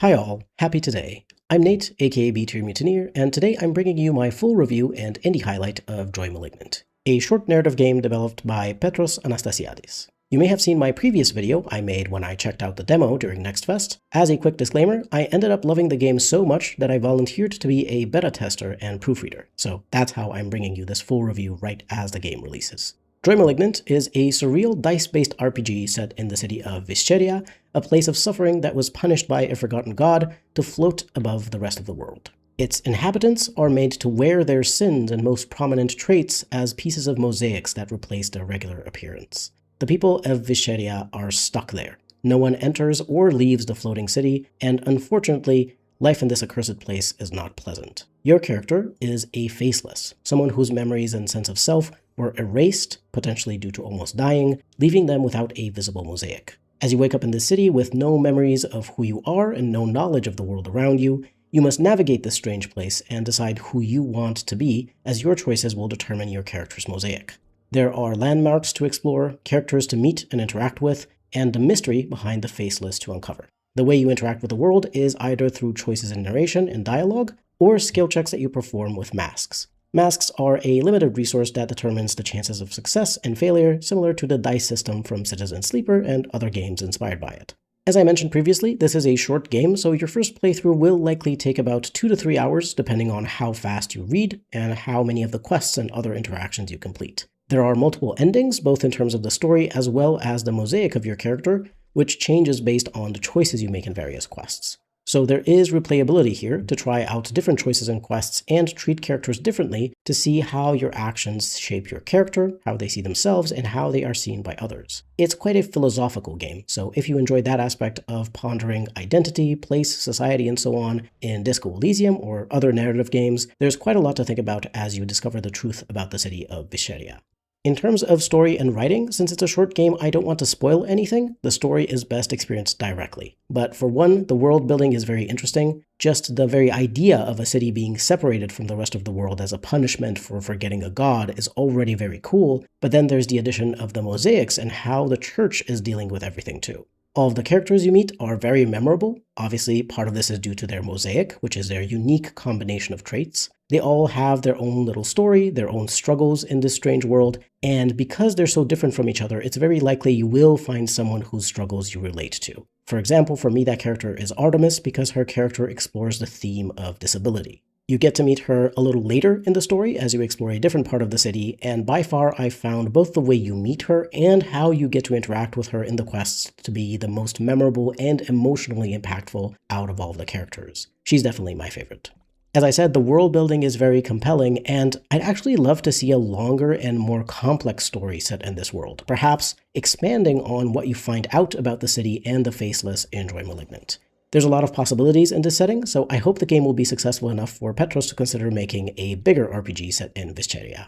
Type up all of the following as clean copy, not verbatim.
Hi all, happy today. I'm Nate, aka B-Tier Mutineer, and today I'm bringing you my full review and indie highlight of Joy Malignant, a short narrative game developed by Petros Anastasiadis. You may have seen my previous video I made when I checked out the demo during NextFest. As a quick disclaimer, I ended up loving the game so much that I volunteered to be a beta tester and proofreader, so that's how I'm bringing you this full review right as the game releases. Joy Malignant is a surreal dice-based RPG set in the city of Visceria, a place of suffering that was punished by a forgotten god to float above the rest of the world. Its inhabitants are made to wear their sins and most prominent traits as pieces of mosaics that replace their regular appearance. The people of Visceria are stuck there. No one enters or leaves the floating city, and unfortunately, life in this accursed place is not pleasant. Your character is a faceless, someone whose memories and sense of self were erased, potentially due to almost dying, leaving them without a visible mosaic. As you wake up in the city with no memories of who you are and no knowledge of the world around you, you must navigate this strange place and decide who you want to be, as your choices will determine your character's mosaic. There are landmarks to explore, characters to meet and interact with, and the mystery behind the faceless to uncover. The way you interact with the world is either through choices in narration and dialogue, or skill checks that you perform with masks. Masks are a limited resource that determines the chances of success and failure, similar to the dice system from Citizen Sleeper and other games inspired by it. As I mentioned previously, this is a short game, so your first playthrough will likely take about 2 to 3 hours, depending on how fast you read and how many of the quests and other interactions you complete. There are multiple endings, both in terms of the story as well as the mosaic of your character, which changes based on the choices you make in various quests. So there is replayability here to try out different choices in quests and treat characters differently to see how your actions shape your character, how they see themselves, and how they are seen by others. It's quite a philosophical game, so if you enjoy that aspect of pondering identity, place, society, and so on in Disco Elysium or other narrative games, there's quite a lot to think about as you discover the truth about the city of Visceria. In terms of story and writing, since it's a short game, I don't want to spoil anything. The story is best experienced directly. But for one, the world building is very interesting. Just the very idea of a city being separated from the rest of the world as a punishment for forgetting a god is already very cool, but then there's the addition of the mosaics and how the church is dealing with everything too. All of the characters you meet are very memorable. Obviously, part of this is due to their mosaic, which is their unique combination of traits. They all have their own little story, their own struggles in this strange world, and because they're so different from each other, it's very likely you will find someone whose struggles you relate to. For example, for me, that character is Artemis because her character explores the theme of disability. You get to meet her a little later in the story as you explore a different part of the city, and by far I found both the way you meet her and how you get to interact with her in the quests to be the most memorable and emotionally impactful out of all of the characters. She's definitely my favorite. As I said, the world building is very compelling, and I'd actually love to see a longer and more complex story set in this world, perhaps expanding on what you find out about the city and the faceless in Joy Malignant. There's a lot of possibilities in this setting, so I hope the game will be successful enough for Petros to consider making a bigger RPG set in Visceria.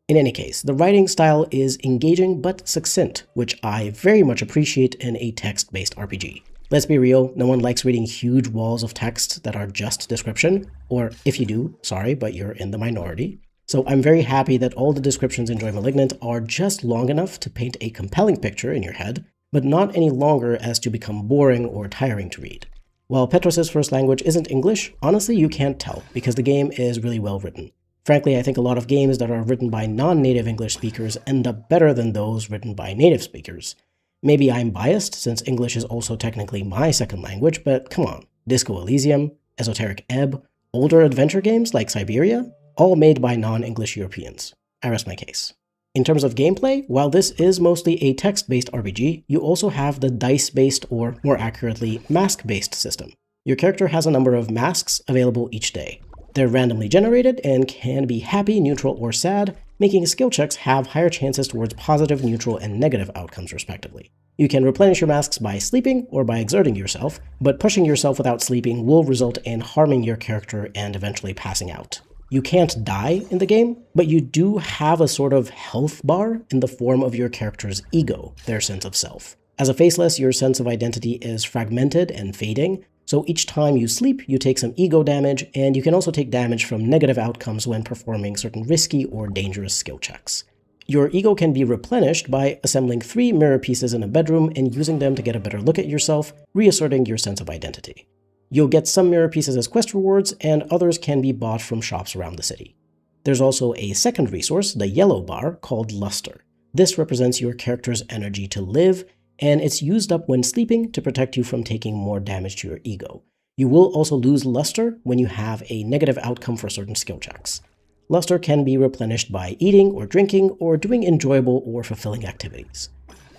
In any case, the writing style is engaging but succinct, which I very much appreciate in a text-based RPG. Let's be real, no one likes reading huge walls of text that are just description, or if you do, sorry, but you're in the minority. So I'm very happy that all the descriptions in Joy Malignant are just long enough to paint a compelling picture in your head, but not any longer as to become boring or tiring to read. While Petros' first language isn't English, honestly you can't tell, because the game is really well written. Frankly, I think a lot of games that are written by non-native English speakers end up better than those written by native speakers. Maybe I'm biased, since English is also technically my second language, but come on. Disco Elysium, Esoteric Ebb, older adventure games like Siberia, all made by non-English Europeans. I rest my case. In terms of gameplay, while this is mostly a text-based RPG, you also have the dice-based, or more accurately, mask-based system. Your character has a number of masks available each day. They're randomly generated and can be happy, neutral, or sad, making skill checks have higher chances towards positive, neutral, and negative outcomes respectively. You can replenish your masks by sleeping or by exerting yourself, but pushing yourself without sleeping will result in harming your character and eventually passing out. You can't die in the game, but you do have a sort of health bar in the form of your character's ego, their sense of self. As a faceless, your sense of identity is fragmented and fading, so each time you sleep, you take some ego damage, and you can also take damage from negative outcomes when performing certain risky or dangerous skill checks. Your ego can be replenished by assembling 3 mirror pieces in a bedroom and using them to get a better look at yourself, reasserting your sense of identity. You'll get some mirror pieces as quest rewards, and others can be bought from shops around the city. There's also a second resource, the yellow bar, called Luster. This represents your character's energy to live, and it's used up when sleeping to protect you from taking more damage to your ego. You will also lose Luster when you have a negative outcome for certain skill checks. Luster can be replenished by eating or drinking or doing enjoyable or fulfilling activities.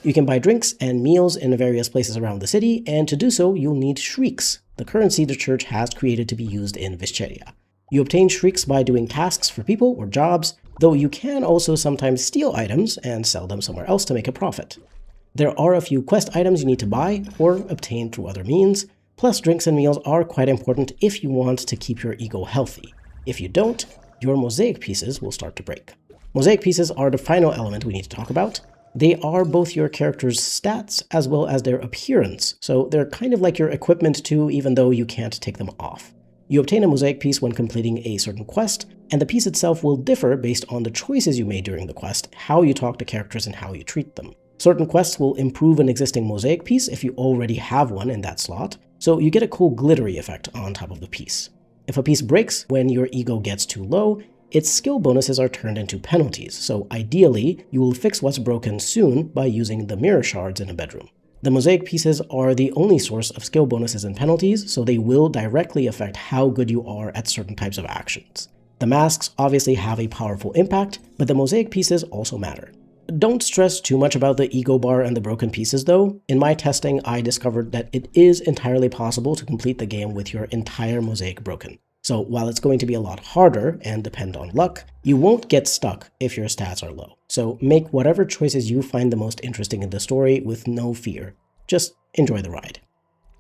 You can buy drinks and meals in various places around the city, and to do so, you'll need shrieks, the currency the church has created to be used in Visceria. You obtain shrieks by doing tasks for people or jobs, though you can also sometimes steal items and sell them somewhere else to make a profit. There are a few quest items you need to buy or obtain through other means, plus drinks and meals are quite important if you want to keep your ego healthy. If you don't, your mosaic pieces will start to break. Mosaic pieces are the final element we need to talk about. They are both your character's stats as well as their appearance, so they're kind of like your equipment too, even though you can't take them off. You obtain a mosaic piece when completing a certain quest, and the piece itself will differ based on the choices you made during the quest, how you talk to characters, and how you treat them. Certain quests will improve an existing mosaic piece if you already have one in that slot, so you get a cool glittery effect on top of the piece. If a piece breaks when your ego gets too low, its skill bonuses are turned into penalties, so ideally, you will fix what's broken soon by using the mirror shards in a bedroom. The mosaic pieces are the only source of skill bonuses and penalties, so they will directly affect how good you are at certain types of actions. The masks obviously have a powerful impact, but the mosaic pieces also matter. Don't stress too much about the ego bar and the broken pieces though. In my testing, I discovered that it is entirely possible to complete the game with your entire mosaic broken. So while it's going to be a lot harder and depend on luck, you won't get stuck if your stats are low. So make whatever choices you find the most interesting in the story with no fear. Just enjoy the ride.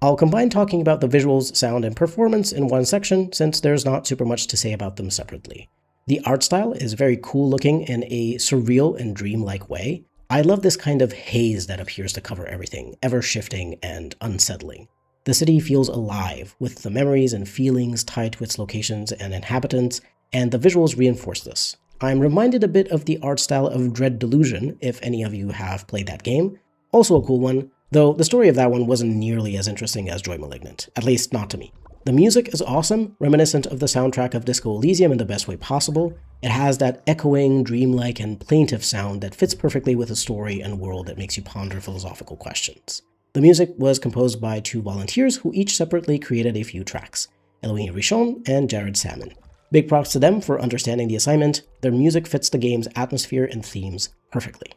I'll combine talking about the visuals, sound, and performance in one section since there's not super much to say about them separately. The art style is very cool looking in a surreal and dreamlike way. I love this kind of haze that appears to cover everything, ever shifting and unsettling. The city feels alive, with the memories and feelings tied to its locations and inhabitants, and the visuals reinforce this. I'm reminded a bit of the art style of Dread Delusion, if any of you have played that game. Also a cool one, though the story of that one wasn't nearly as interesting as Joy Malignant, at least not to me. The music is awesome, reminiscent of the soundtrack of Disco Elysium in the best way possible. It has that echoing, dreamlike, and plaintive sound that fits perfectly with a story and world that makes you ponder philosophical questions. The music was composed by 2 volunteers who each separately created a few tracks, Eloine Richon and Jared Salmon. Big props to them for understanding the assignment. Their music fits the game's atmosphere and themes perfectly.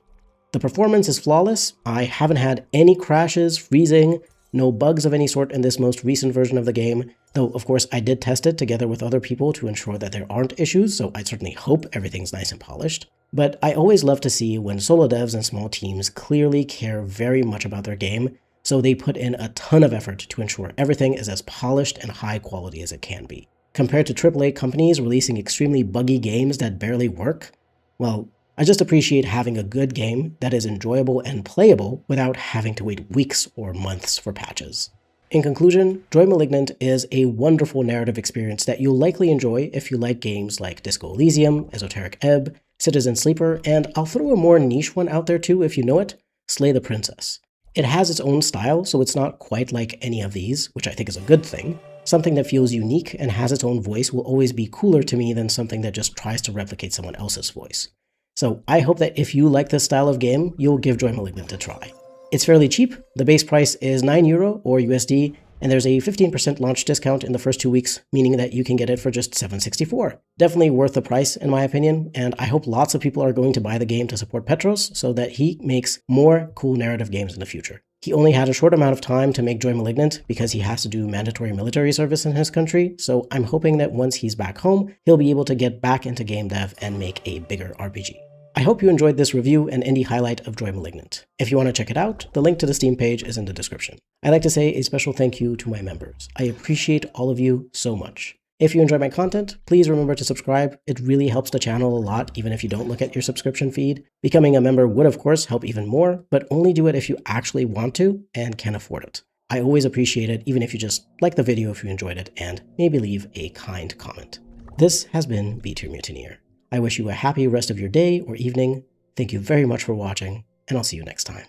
The performance is flawless. I haven't had any crashes, freezing, no bugs of any sort in this most recent version of the game, though of course I did test it together with other people to ensure that there aren't issues, so I certainly hope everything's nice and polished. But I always love to see when solo devs and small teams clearly care very much about their game, so they put in a ton of effort to ensure everything is as polished and high quality as it can be. Compared to AAA companies releasing extremely buggy games that barely work, well, I just appreciate having a good game that is enjoyable and playable without having to wait weeks or months for patches. In conclusion, Joy Malignant is a wonderful narrative experience that you'll likely enjoy if you like games like Disco Elysium, Esoteric Ebb, Citizen Sleeper, and I'll throw a more niche one out there too if you know it, Slay the Princess. It has its own style, so it's not quite like any of these, which I think is a good thing. Something that feels unique and has its own voice will always be cooler to me than something that just tries to replicate someone else's voice. So I hope that if you like this style of game, you'll give Joy Malignant a try. It's fairly cheap. The base price is €9 or USD, and there's a 15% launch discount in the first 2 weeks, meaning that you can get it for just $7.64. Definitely worth the price in my opinion, and I hope lots of people are going to buy the game to support Petros so that he makes more cool narrative games in the future. He only had a short amount of time to make Joy Malignant because he has to do mandatory military service in his country, so I'm hoping that once he's back home, he'll be able to get back into game dev and make a bigger RPG. I hope you enjoyed this review and indie highlight of Joy Malignant. If you want to check it out, the link to the Steam page is in the description. I'd like to say a special thank you to my members. I appreciate all of you so much. If you enjoy my content, please remember to subscribe. It really helps the channel a lot, even if you don't look at your subscription feed. Becoming a member would, of course, help even more, but only do it if you actually want to and can afford it. I always appreciate it, even if you just like the video if you enjoyed it, and maybe leave a kind comment. This has been B-Tier Mutineer. I wish you a happy rest of your day or evening. Thank you very much for watching, and I'll see you next time.